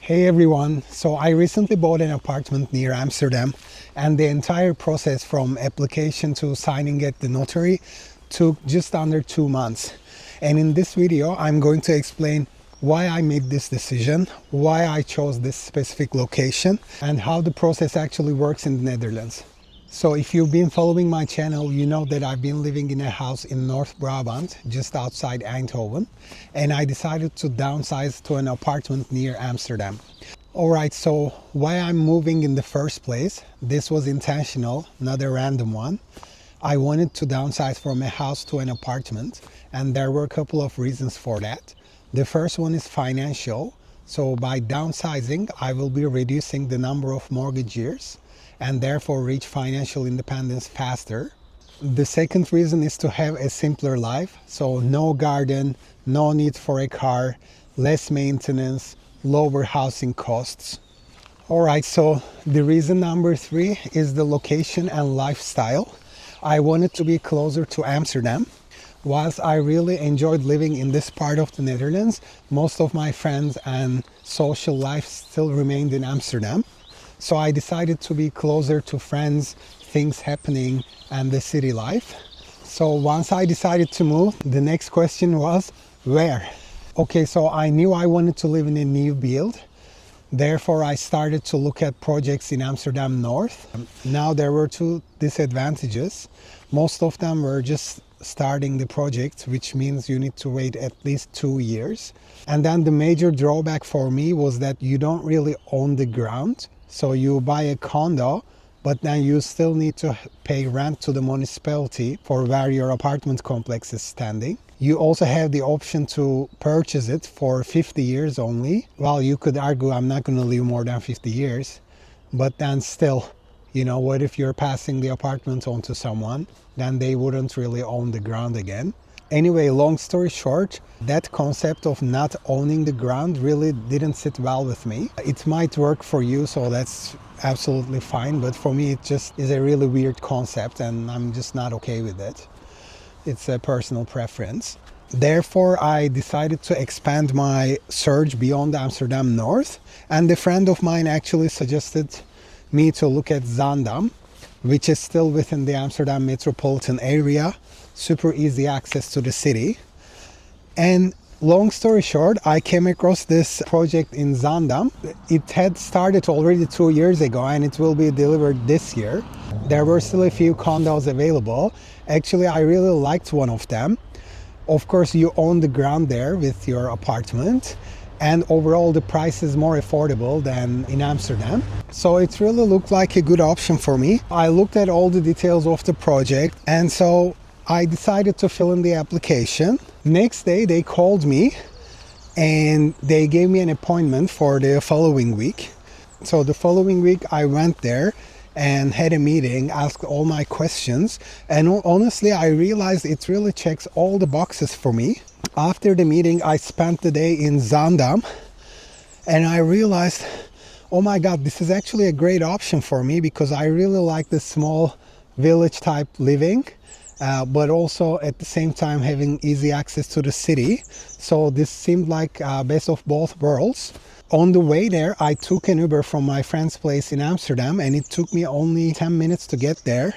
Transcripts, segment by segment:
Hey everyone, so I recently bought an apartment near Amsterdam and the entire process from application to signing at the notary took just under 2 months. And in this video, I'm going to explain why I made this decision, why I chose this specific location, and how the process actually works in the Netherlands. So if you've been following my channel, you know that I've been living in a house in North Brabant, just outside Eindhoven, and I decided to downsize to an apartment near Amsterdam. Alright, so why I'm moving in the first place, this was intentional, not a random one. I wanted to downsize from a house to an apartment, and there were a couple of reasons for that. The first one is financial. So by downsizing, I will be reducing the number of mortgage years and therefore reach financial independence faster. The second reason is to have a simpler life. So no garden, no need for a car, less maintenance, lower housing costs. Alright, so the reason number 3 is the location and lifestyle. I wanted to be closer to Amsterdam. Whilst I really enjoyed living in this part of the Netherlands, most of my friends and social life still remained in Amsterdam. So I decided to be closer to friends, things happening, and the city life. So once I decided to move, the next question was, where? Okay, so I knew I wanted to live in a new build. Therefore, I started to look at projects in Amsterdam North. Now there were 2 disadvantages. Most of them were just starting the project, which means you need to wait at least 2 years. And then the major drawback for me was that you don't really own the ground. So you buy a condo, but then you still need to pay rent to the municipality for where your apartment complex is standing. You also have the option to purchase it for 50 years only. Well, you could argue I'm not going to live more than 50 years, but then still, what if you're passing the apartment on to someone? Then they wouldn't really own the ground again. Anyway, long story short, that concept of not owning the ground really didn't sit well with me. It might work for you, so that's absolutely fine, but for me it just is a really weird concept and I'm just not okay with it. It's a personal preference. Therefore, I decided to expand my search beyond Amsterdam North, and a friend of mine actually suggested me to look at Zaandam, which is still within the Amsterdam metropolitan area, super easy access to the city. And long story short, I came across this project in Zaandam. It had started already 2 years ago and it will be delivered this year. There were still a few condos available. Actually, I really liked one of them. Of course, you own the ground there with your apartment, and overall the price is more affordable than in Amsterdam. So it really looked like a good option for me. I looked at all the details of the project, and so I decided to fill in the application. Next day they called me and they gave me an appointment for the following week. So the following week I went there and had a meeting, asked all my questions, and honestly I realized it really checks all the boxes for me. After the meeting I spent the day in Zaandam and I realized, oh my god, this is actually a great option for me because I really like the small village type living. But also at the same time having easy access to the city. So this seemed like best of both worlds. On the way there, I took an Uber from my friend's place in Amsterdam and it took me only 10 minutes to get there.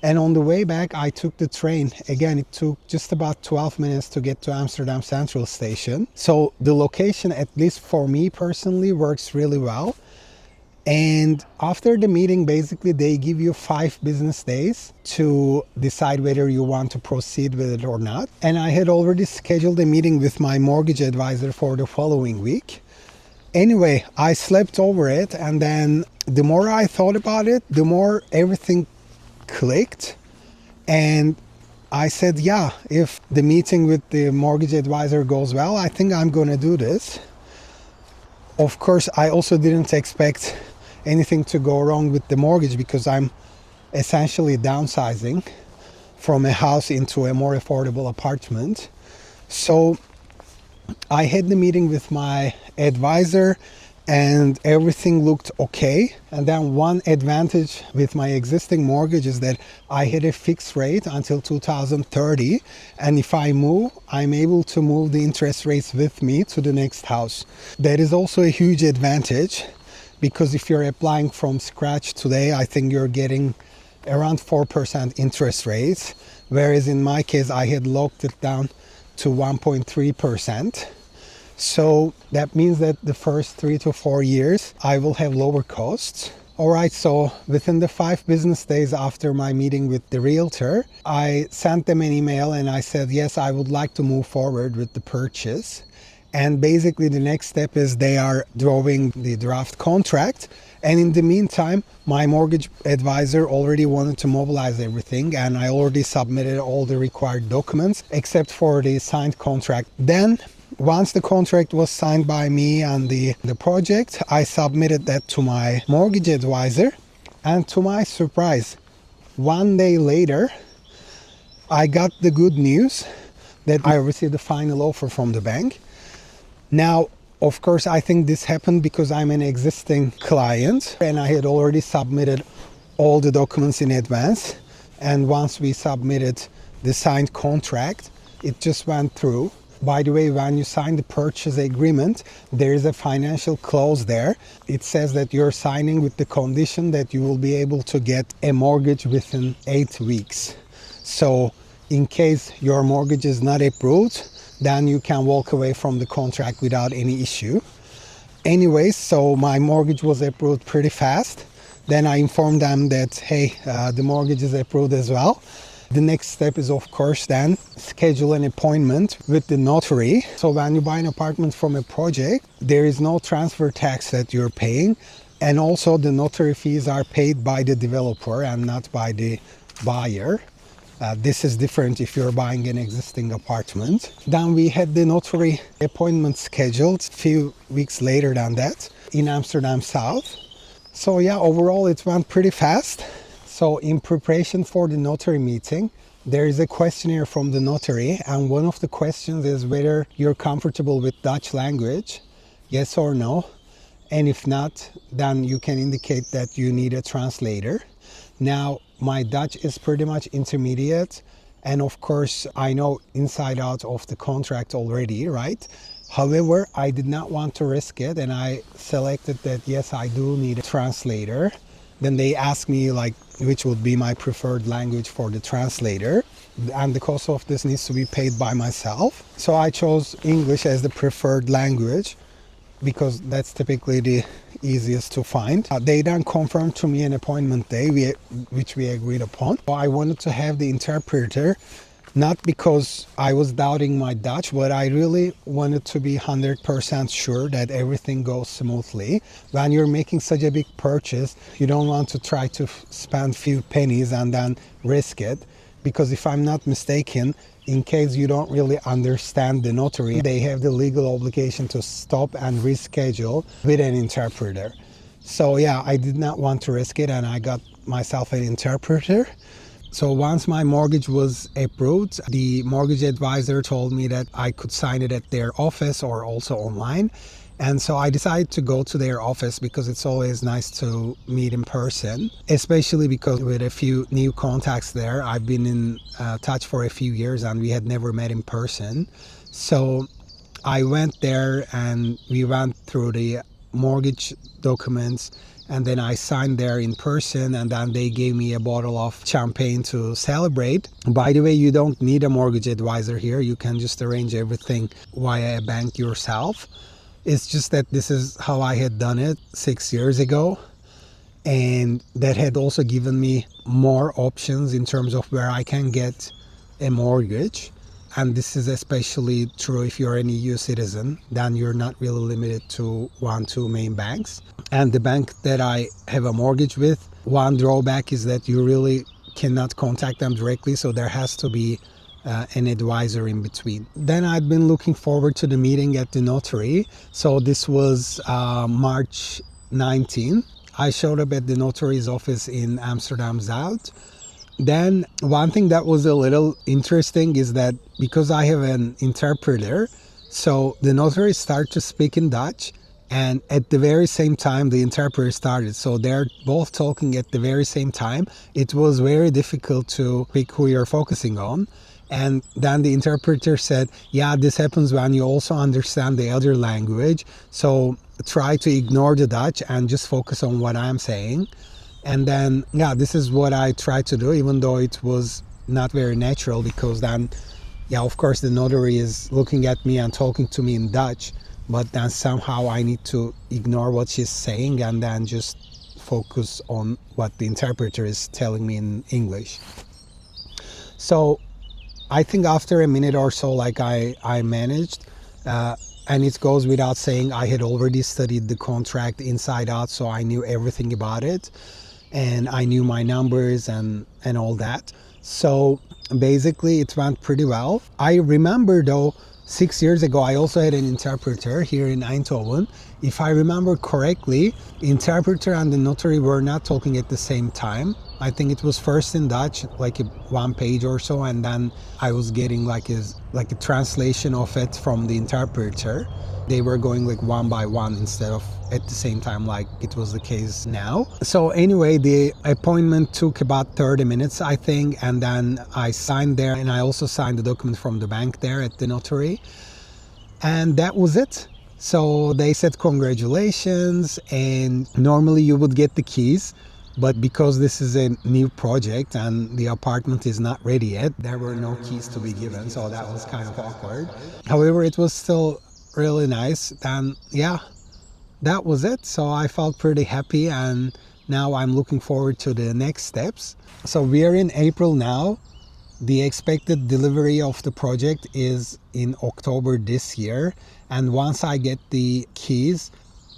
And on the way back, I took the train. Again, it took just about 12 minutes to get to Amsterdam Central Station. So the location, at least for me personally, works really well. And after the meeting, basically they give you 5 business days to decide whether you want to proceed with it or not. And I had already scheduled a meeting with my mortgage advisor for the following week. Anyway, I slept over it, and then the more I thought about it, the more everything clicked. And I said, yeah, if the meeting with the mortgage advisor goes well, I think I'm going to do this. Of course, I also didn't expect anything to go wrong with the mortgage because I'm essentially downsizing from a house into a more affordable apartment. So I had the meeting with my advisor and everything looked okay. And then one advantage with my existing mortgage is that I had a fixed rate until 2030, and if I move, I'm able to move the interest rates with me to the next house. That is also a huge advantage, because if you're applying from scratch today, I think you're getting around 4% interest rates, whereas in my case I had locked it down to 1.3%. So that means that the first 3 to 4 years I will have lower costs. Alright, so within the 5 business days after my meeting with the realtor, I sent them an email and I said, yes, I would like to move forward with the purchase. And basically the next step is they are drawing the draft contract. And in the meantime, my mortgage advisor already wanted to mobilize everything, and I already submitted all the required documents except for the signed contract. Then once the contract was signed by me and the project, I submitted that to my mortgage advisor, and to my surprise, 1 day later, I got the good news that I received a final offer from the bank. Now, of course, I think this happened because I'm an existing client and I had already submitted all the documents in advance. And once we submitted the signed contract, it just went through. By the way, when you sign the purchase agreement, there is a financial clause there. It says that you're signing with the condition that you will be able to get a mortgage within 8 weeks. So in case your mortgage is not approved, then you can walk away from the contract without any issue. Anyways, so my mortgage was approved pretty fast. Then I informed them that, hey, the mortgage is approved as well. The next step is, of course, then schedule an appointment with the notary. So when you buy an apartment from a project, there is no transfer tax that you're paying. And also the notary fees are paid by the developer and not by the buyer. This is different if you're buying an existing apartment. Then we had the notary appointment scheduled a few weeks later than that in Amsterdam South. So yeah, overall it went pretty fast. So in preparation for the notary meeting, there is a questionnaire from the notary, and one of the questions is whether you're comfortable with Dutch language, yes or no. And if not, then you can indicate that you need a translator. Now, my Dutch is pretty much intermediate, and of course I know inside out of the contract already, right? However, I did not want to risk it, and I selected that yes, I do need a translator. Then they asked me like which would be my preferred language for the translator, and the cost of this needs to be paid by myself. So I chose English as the preferred language because that's typically the easiest to find. They then confirmed to me an appointment day, which we agreed upon. I wanted to have the interpreter, not because I was doubting my Dutch, but I really wanted to be 100% sure that everything goes smoothly. When you're making such a big purchase, you don't want to try to spend few pennies and then risk it. Because if I'm not mistaken, in case you don't really understand the notary, they have the legal obligation to stop and reschedule with an interpreter. So yeah, I did not want to risk it, and I got myself an interpreter. So once my mortgage was approved, the mortgage advisor told me that I could sign it at their office or also online. And so I decided to go to their office because it's always nice to meet in person, especially because with a few new contacts there, I've been in touch for a few years and we had never met in person. So I went there and we went through the mortgage documents, and then I signed there in person, and then they gave me a bottle of champagne to celebrate. By the way, you don't need a mortgage advisor here. You can just arrange everything via a bank yourself. It's just that this is how I had done it 6 years ago, and that had also given me more options in terms of where I can get a mortgage. And this is especially true if you're an EU citizen, then you're not really limited to 1-2 main banks. And the bank that I have a mortgage with, one drawback is that you really cannot contact them directly, so there has to be an advisor in between. Then I'd been looking forward to the meeting at the notary. So this was March 19. I showed up at the notary's office in Amsterdam Zuid. Then one thing that was a little interesting is that because I have an interpreter, so the notary started to speak in Dutch, And at the very same time, the interpreter started. So they're both talking at the very same time. It was very difficult to pick who you're focusing on. And then the interpreter said, yeah, this happens when you also understand the other language. So try to ignore the Dutch and just focus on what I'm saying. And then, yeah, this is what I tried to do, even though it was not very natural, because then, yeah, of course, the notary is looking at me and talking to me in Dutch, but then somehow I need to ignore what she's saying and then just focus on what the interpreter is telling me in English. So I think after a minute or so, like I managed, and it goes without saying, I had already studied the contract inside out, so I knew everything about it, and I knew my numbers and all that. So basically it went pretty well. I remember though, 6 years ago, I also had an interpreter here in Eindhoven. If I remember correctly, the interpreter and the notary were not talking at the same time. I think it was first in Dutch, like one page or so, and then I was getting like a translation of it from the interpreter. They were going like one by one instead of at the same time like it was the case now. So anyway, the appointment took about 30 minutes, I think, and then I signed there, and I also signed the document from the bank there at the notary. And that was it. So they said congratulations, and normally you would get the keys, but because this is a new project and the apartment is not ready yet, there were no keys to be given, so that was kind of awkward. However, it was still really nice, and yeah, that was it. So I felt pretty happy, and now I'm looking forward to the next steps. So we are in April now. The expected delivery of the project is in October this year, and once I get the keys,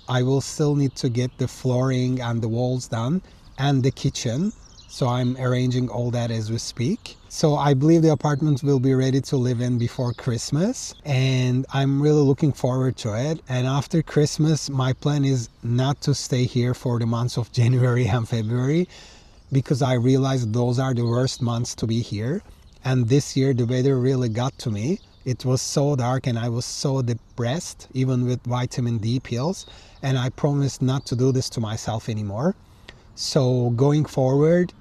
I will still need to get the flooring and the walls done and the kitchen. So I'm arranging all that as we speak. So I believe the apartment will be ready to live in before Christmas, and I'm really looking forward to it. And after Christmas, my plan is not to stay here for the months of January and February, because I realized those are the worst months to be here. And this year the weather really got to me. It was so dark and I was so depressed, even with vitamin D pills, and I promised not to do this to myself anymore. So going forward,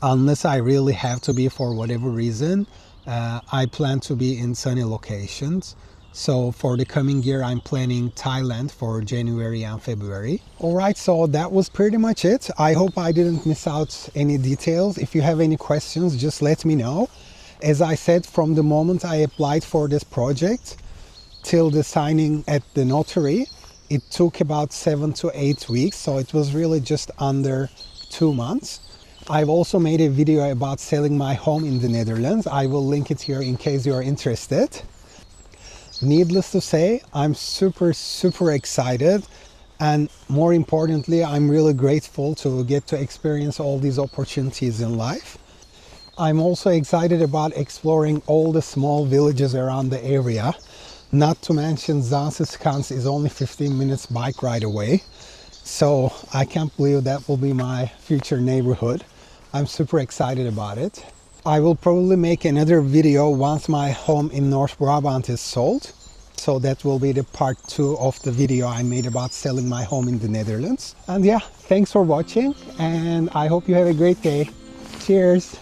unless I really have to be for whatever reason, I plan to be in sunny locations. So for the coming year, I'm planning Thailand for January and February. Alright, so that was pretty much it. I hope I didn't miss out any details. If you have any questions, just let me know. As I said, from the moment I applied for this project till the signing at the notary, it took about 7 to 8 weeks. So it was really just under 2 months. I've also made a video about selling my home in the Netherlands. I will link it here in case you are interested. Needless to say, I'm super excited, and more importantly, I'm really grateful to get to experience all these opportunities in life. I'm also excited about exploring all the small villages around the area. Not to mention Downsizing is only 15 minutes bike ride away. So I can't believe that will be my future neighborhood. I'm super excited about it. I will probably make another video once my home in North Brabant is sold. So that will be the part 2 of the video I made about selling my home in the Netherlands. And yeah, thanks for watching, and I hope you have a great day. Cheers!